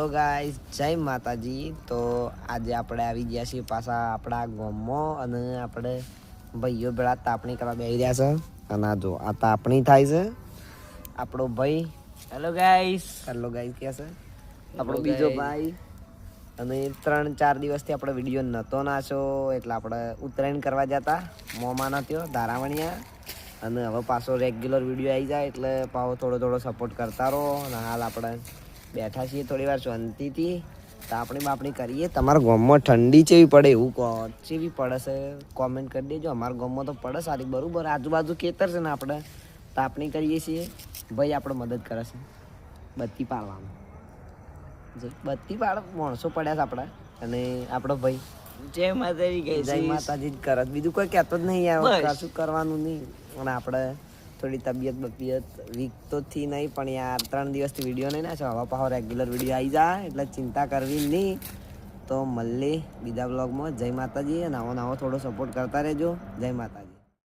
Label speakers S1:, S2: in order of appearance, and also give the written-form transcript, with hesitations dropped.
S1: Hello guys, જય માતાજી. તો આજે આપણે આવી ગયા છીએ પાછા આપણા ગામમાં અને આપણે ભાઈઓ ભેળા તાપણી કરવા બેસી રહ્યા છે. અને આ જો આ તાપણી થાય છે. આપણો ભાઈ
S2: હેલો ગાઈસ
S1: કે છે આપણો બીજો ભાઈ. અને 3-4 દિવસથી આપણે વિડીયો નહોતો નાખ્યો એટલે આપણે ઉત્તરાયણ કરવા જતા મોંમાં થયો ધારાવણિયા. અને હવે પાછો રેગ્યુલર વિડીયો આવી જાય એટલે પાછો થોડો સપોર્ટ કરતા રહો. અને હાલ આપણે બેઠા છીએ થોડી વાર શાંતિથી તાપણી બાપણી કરીએ. તમારા ગામમાં ઠંડી ચેવી પડે એવું કહો, ચેવી પડે છે કોમેન્ટ કરી દેજો. અમારા ગામમાં તો પડે સારી બરાબર. આજુબાજુ ખેતર છે ને આપણે તાપણી કરીએ છીએ. ભાઈ આપણે મદદ કરે છે બત્તી પાડવામાં. બત્તી પાડ માણસો પડ્યા છે આપણા. અને આપણો ભાઈ
S2: જય માતાજી ગાઈસ.
S1: જય માતાજી જ કરે, બીજું કોઈ કહેતો જ નહીં યાર. કશું કરવાનું નહીં. અને આપણે થોડી તબિયત વીક તો થી નહીં પણ યાર 3 દિવસથી વિડીયો નહીં નાખ્યો. હવે પાછો રેગ્યુલર વિડીયો આવી જાય એટલે ચિંતા કરવી નહીં. તો મળીએ બીજા બ્લોગમાં. જય માતાજી. નવો થોડો સપોર્ટ કરતા રહેજો. જય માતાજી.